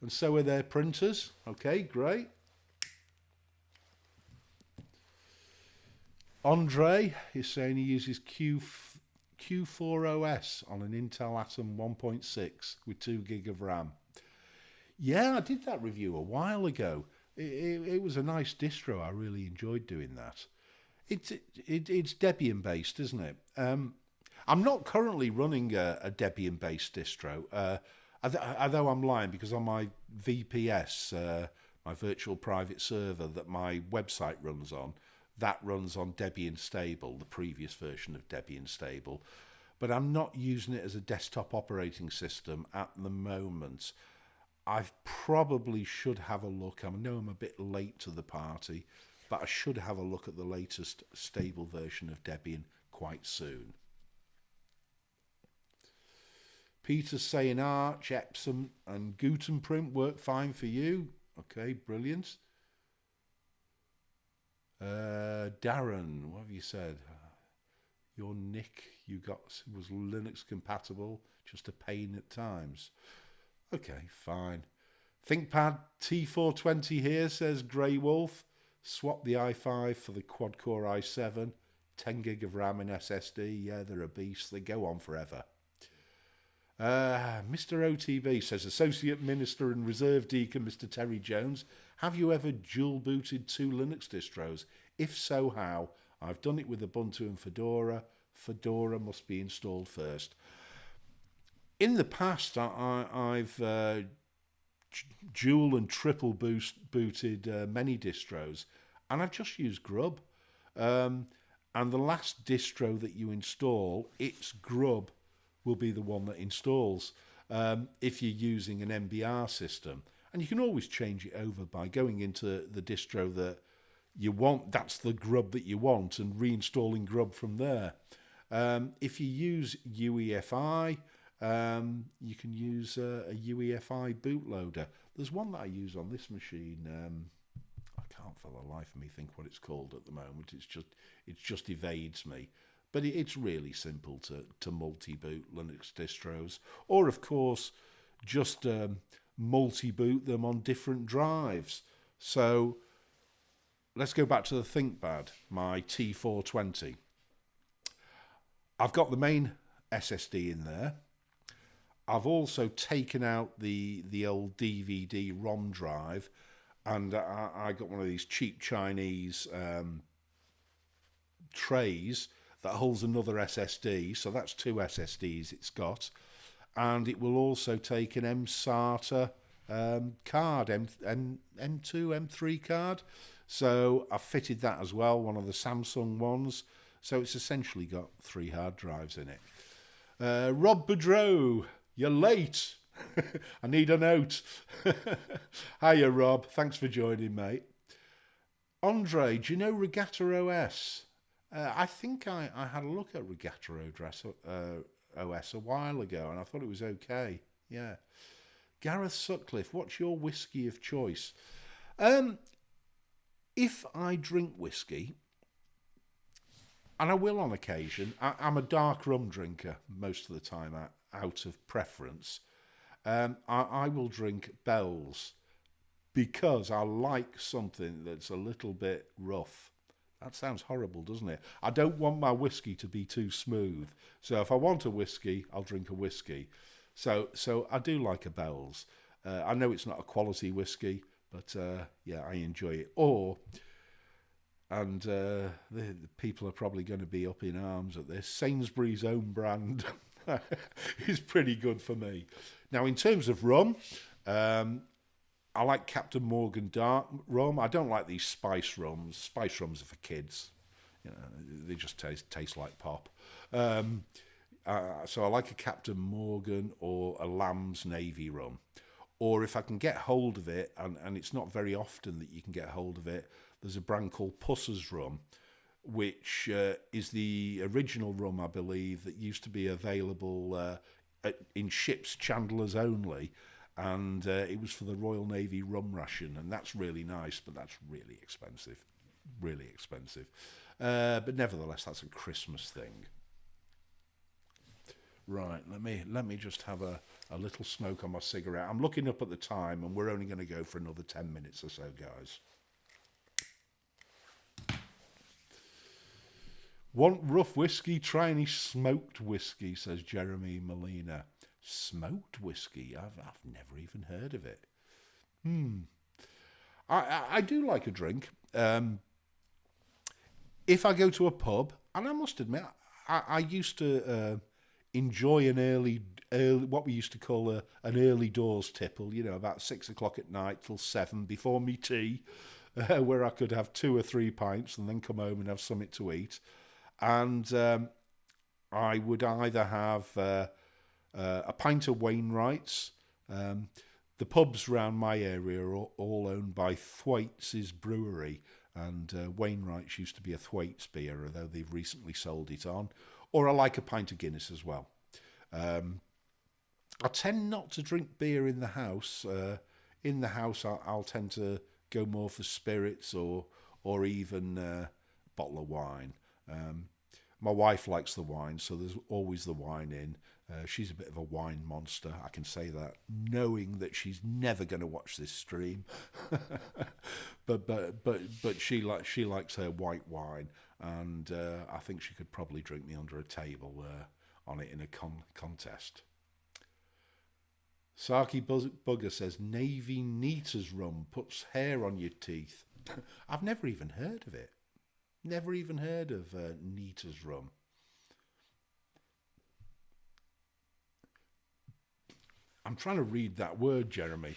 And so are their printers. Okay, great. Andre is saying he uses Q4OS on an Intel Atom 1.6 with 2 gig of RAM. Yeah, I did that review a while ago. It was a nice distro. I really enjoyed doing that. It's Debian based, isn't it? I'm not currently running a Debian based distro, although I'm lying, because on my VPS, my virtual private server that my website runs on, that runs on Debian Stable, the previous version of Debian Stable. But I'm not using it as a desktop operating system at the moment. I probably should have a look. I know I'm a bit late to the party, but I should have a look at the latest stable version of Debian quite soon. Peter's saying Arch, Epson and Gutenprint work fine for you. Okay, brilliant. Darren, what have you said? Your nick you got was Linux compatible, just a pain at times. Okay, fine. ThinkPad T440 here, says Grey Wolf. Swap the i5 for the quad-core i7. 10 gig of RAM and SSD. Yeah, they're a beast. They go on forever. Mr. OTB says, Associate Minister and Reserve Deacon Mr. Terry Jones, have you ever dual-booted 2 Linux distros? If so, how? I've done it with Ubuntu and Fedora. Fedora must be installed first. In the past, I've dual and triple booted many distros, and I've just used Grub. And the last distro that you install, its Grub will be the one that installs if you're using an MBR system. And you can always change it over by going into the distro that you want. That's the Grub that you want, and reinstalling Grub from there. If you use UEFI, you can use a UEFI bootloader. There's one that I use on this machine. I can't for the life of me think what it's called at the moment. It just evades me. But it's really simple to multi-boot Linux distros, or of course just multi-boot them on different drives. So let's go back to the ThinkPad, my T420. I've got the main SSD in there. I've also taken out the old DVD ROM drive, and I got one of these cheap Chinese trays that holds another SSD, so that's 2 SSDs it's got. And it will also take an mSATA card, M2, M3 card. So I've fitted that as well, one of the Samsung ones. So it's essentially got 3 hard drives in it. Rob Boudreau, you're late. I need a note. Hiya, Rob. Thanks for joining, mate. Andre, do you know Regatta OS? I think I had a look at Regatta OS a while ago, and I thought it was okay. Yeah. Gareth Sutcliffe, what's your whiskey of choice? If I drink whiskey, and I will on occasion, I'm a dark rum drinker most of the time out of preference. I will drink Bell's because I like something that's a little bit rough. That sounds horrible, doesn't it? I don't want my whiskey to be too smooth. So if I want a whiskey, I'll drink a whiskey. So I do like a Bell's. I know it's not a quality whiskey, but yeah, I enjoy it. The people are probably going to be up in arms at this. Sainsbury's own brand is pretty good for me. Now, in terms of rum, I like Captain Morgan Dark rum. I don't like these spice rums. Spice rums are for kids. You know, they just taste like pop. So I like a Captain Morgan or a Lamb's Navy rum. Or if I can get hold of it, and it's not very often that you can get hold of it, there's a brand called Puss's Rum, which is the original rum, I believe, that used to be available in ships, chandlers only, and it was for the Royal Navy rum ration, and that's really nice, but that's really expensive. But nevertheless, that's a Christmas thing. Right, let me just have a little smoke on my cigarette. I'm looking up at the time, and we're only going to go for another 10 minutes or so, guys. Want rough whiskey? Try any smoked whiskey, says Jeremy Molina. Smoked whiskey? I've never even heard of it. I do like a drink. If I go to a pub, and I must admit, I used to enjoy an early what we used to call an early doors tipple, you know, about 6 o'clock at night till 7 before me tea, where I could have 2 or 3 pints and then come home and have something to eat. And I would either have a pint of Wainwright's. The pubs around my area are all owned by Thwaites' Brewery, and Wainwright's used to be a Thwaites beer, although they've recently sold it on. Or I like a pint of Guinness as well. I tend not to drink beer in the house. In the house, I'll tend to go more for spirits or even a bottle of wine. My wife likes the wine, so there's always the wine in. She's a bit of a wine monster, I can say that, knowing that she's never going to watch this stream. but she likes her white wine, and I think she could probably drink me under a table on it in a contest. Saki Bugger says Navy Neaters rum puts hair on your teeth. I've never even heard of it. Never even heard of Neaters rum. I'm trying to read that word, Jeremy.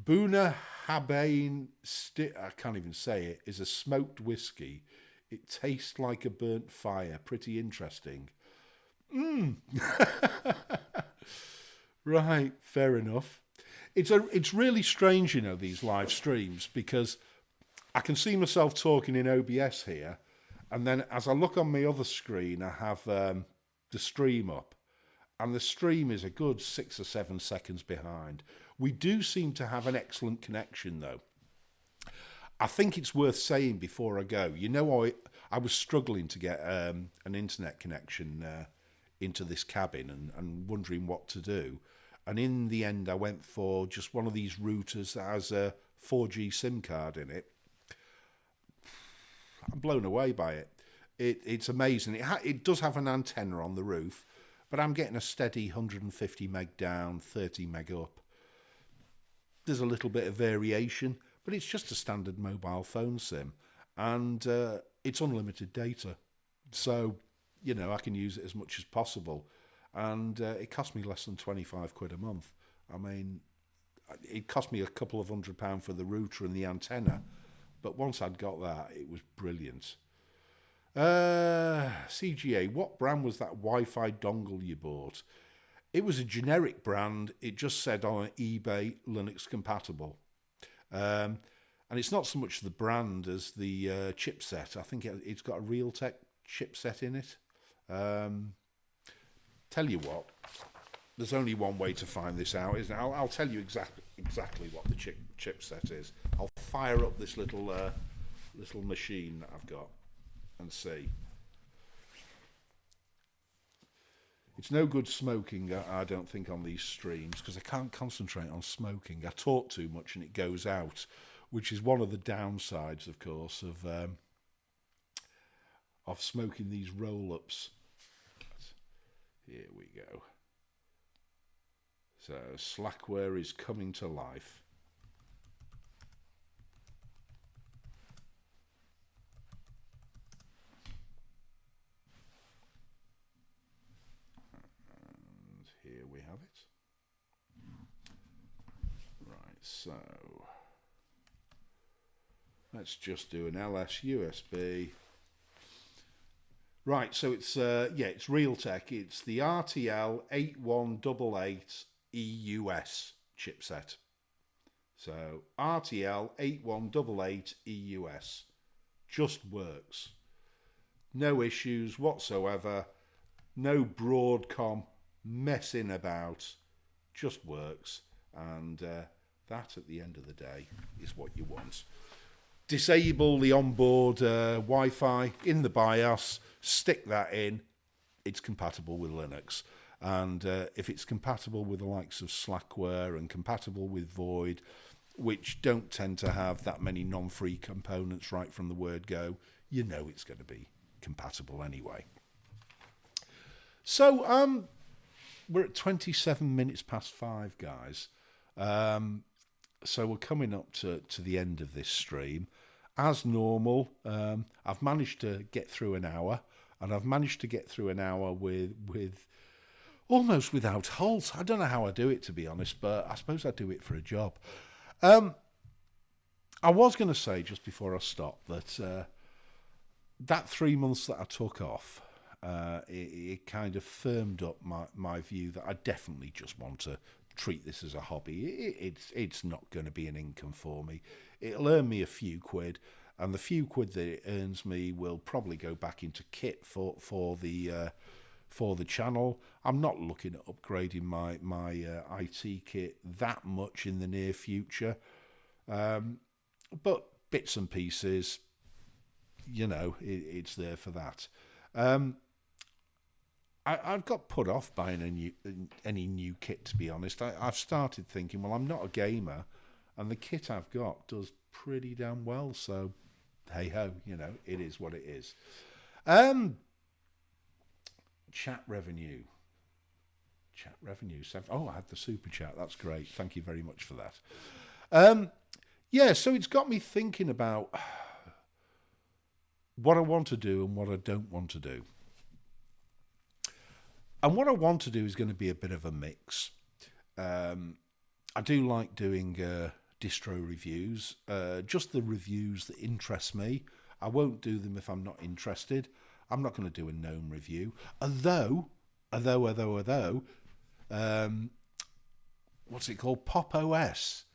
Buna Habane, I can't even say it, is a smoked whiskey. It tastes like a burnt fire. Pretty interesting. Right, fair enough. It's really strange, you know, these live streams, because I can see myself talking in OBS here, and then as I look on my other screen, I have the stream up, and the stream is a good 6 or 7 seconds behind. We do seem to have an excellent connection, though. I think it's worth saying before I go, you know, I was struggling to get an internet connection into this cabin and wondering what to do. And in the end, I went for just one of these routers that has a 4G SIM card in it. I'm blown away by it. It's amazing. It does have an antenna on the roof, but I'm getting a steady 150 meg down, 30 meg up. There's a little bit of variation, but it's just a standard mobile phone SIM, and it's unlimited data. So, you know, I can use it as much as possible. And it cost me less than 25 quid a month. I mean, it cost me a couple of £100 for the router and the antenna, but once I'd got that, it was brilliant. CGA, what brand was that Wi-Fi dongle you bought? It was a generic brand. It just said on eBay Linux compatible. And it's not so much the brand as the chipset. I think it's got a Realtek chipset in it. Tell you what, there's only one way to find this out, isn't it? I'll tell you exactly what the chipset is. I'll fire up this little machine that I've got and see. It's no good smoking, I don't think, on these streams, because I can't concentrate on smoking. I talk too much and it goes out, which is one of the downsides, of course, of smoking these roll-ups. Here we go. So Slackware is coming to life. And here we have it. Right, so let's just do an LS USB. Right, so it's it's Realtek. It's the RTL 8188 EUS chipset. So RTL 8188 EUS just works. No issues whatsoever. No Broadcom messing about. Just works. And that, at the end of the day, is what you want. Disable the onboard Wi-Fi in the BIOS, stick that in, it's compatible with Linux. And if it's compatible with the likes of Slackware and compatible with Void, which don't tend to have that many non-free components right from the word go, you know it's going to be compatible anyway. So we're at 27 minutes past 5, guys. So we're coming up to the end of this stream. As normal, I've managed to get through an hour, and I've managed to get through an hour with almost without halt. I don't know how I do it, to be honest, but I suppose I do it for a job. I was going to say just before I stop that that 3 months that I took off, it kind of firmed up my view that I definitely just want to treat this as a hobby. It's not going to be an income for me. It'll earn me a few quid, and the few quid that it earns me will probably go back into kit for the channel. I'm not looking at upgrading my IT kit that much in the near future, but bits and pieces, you know, it's there for that. I've got put off buying any new kit, to be honest. I've started thinking, well, I'm not a gamer, and the kit I've got does pretty damn well. So, hey ho, you know, it is what it is. Chat revenue. Oh, I had the super chat. That's great. Thank you very much for that. Yeah, so it's got me thinking about what I want to do and what I don't want to do. And what I want to do is going to be a bit of a mix. I do like doing distro reviews, just the reviews that interest me. I won't do them if I'm not interested. I'm not going to do a GNOME review. Although, what's it called? Pop OS.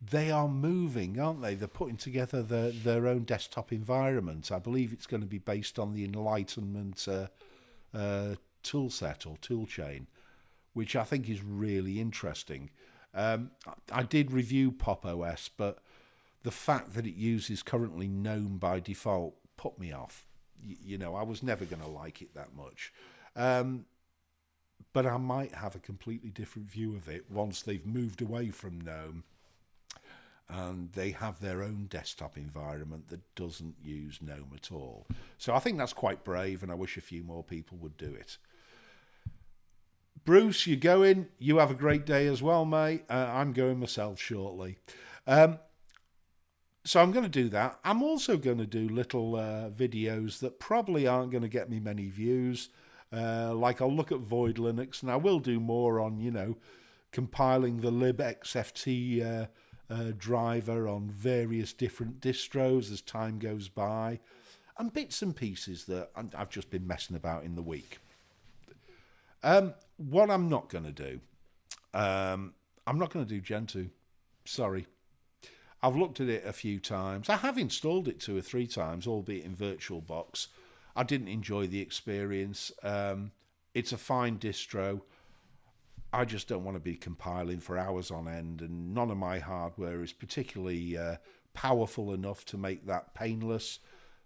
They are moving, aren't they? They're putting together their own desktop environment. I believe it's going to be based on the Enlightenment toolset or toolchain, which I think is really interesting. I did review Pop OS, but the fact that it uses currently GNOME by default put me off. You know, I was never going to like it that much. But I might have a completely different view of it once they've moved away from GNOME and they have their own desktop environment that doesn't use GNOME at all. So I think that's quite brave, and I wish a few more people would do it. Bruce, you're going. You have a great day as well, mate. I'm going myself shortly. So I'm going to do that. I'm also going to do little videos that probably aren't going to get me many views. Like I'll look at Void Linux, and I will do more on, you know, compiling the libxft driver on various different distros as time goes by, and bits and pieces that I've just been messing about in the week. What I'm not going to do, I'm not going to do Gentoo. Sorry. I've looked at it a few times. I have installed it 2 or 3 times, albeit in VirtualBox. I didn't enjoy the experience. It's a fine distro. I just don't want to be compiling for hours on end, and none of my hardware is particularly powerful enough to make that painless.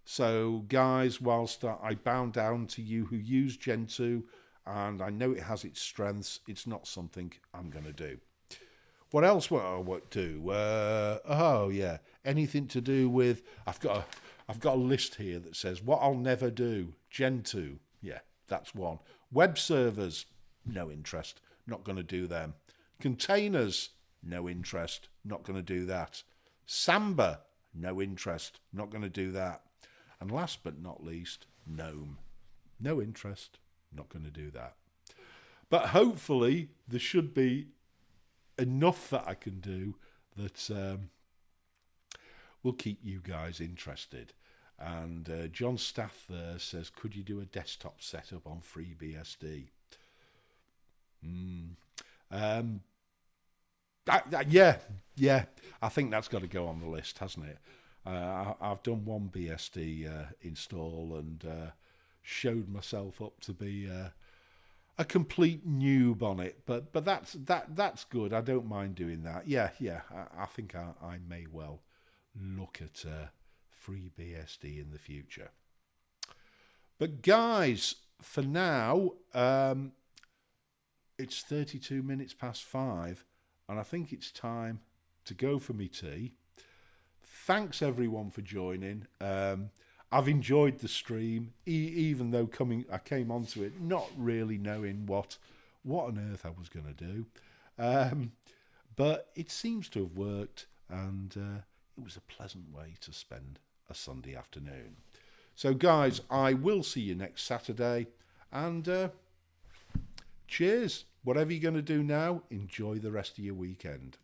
So, guys, whilst I bow down to you who use Gentoo, and I know it has its strengths, it's not something I'm going to do. What else will I do? Oh, yeah, anything to do with... I've got a list here that says what I'll never do. Gentoo, yeah, that's one. Web servers, no interest, not going to do them. Containers, no interest, not going to do that. Samba, no interest, not going to do that. And last but not least, GNOME, no interest, not going to do that. But hopefully there should be enough that I can do that will keep you guys interested. And John Staff there says, could you do a desktop setup on FreeBSD? Yeah, I think that's got to go on the list, hasn't it? I've done one BSD install and showed myself up to be a complete noob on it, but that's good. I don't mind doing that. Yeah, I think I may well look at FreeBSD in the future. But guys, for now, it's 32 minutes past 5, and I think it's time to go for me tea. Thanks everyone for joining. I've enjoyed the stream, even though I came onto it not really knowing what on earth I was going to do. But it seems to have worked, and it was a pleasant way to spend a Sunday afternoon. So guys, I will see you next Saturday, and cheers. Whatever you're going to do now, enjoy the rest of your weekend.